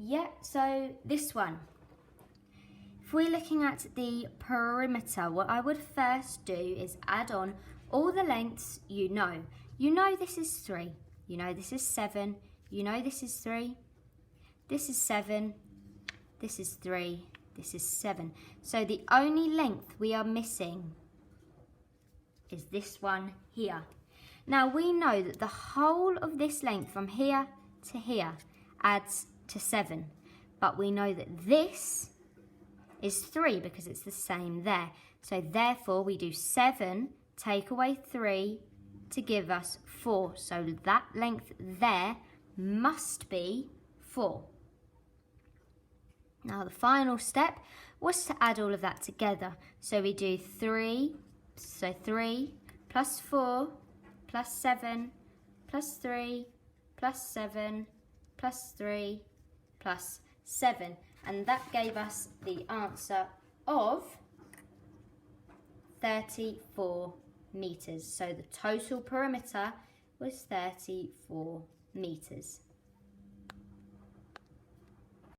Yeah, so this one. If we're looking at the perimeter, what I would first do is add on all the lengths you know. You know this is 3, you know this is 7, you know this is 3, this is 7, this is 3, this is 7. So the only length we are missing is this one here. Now we know that the whole of this length from here to here adds to 7, but we know that this is 3 because it's the same there. So therefore we do 7, take away 3 to give us 4. So that length there must be 4. Now the final step was to add all of that together. So we do 3, so 3 plus 4 plus 7 plus 3 plus 7 plus 3 plus 7. And that gave us the answer of 34 metres. So the total perimeter was 34 metres.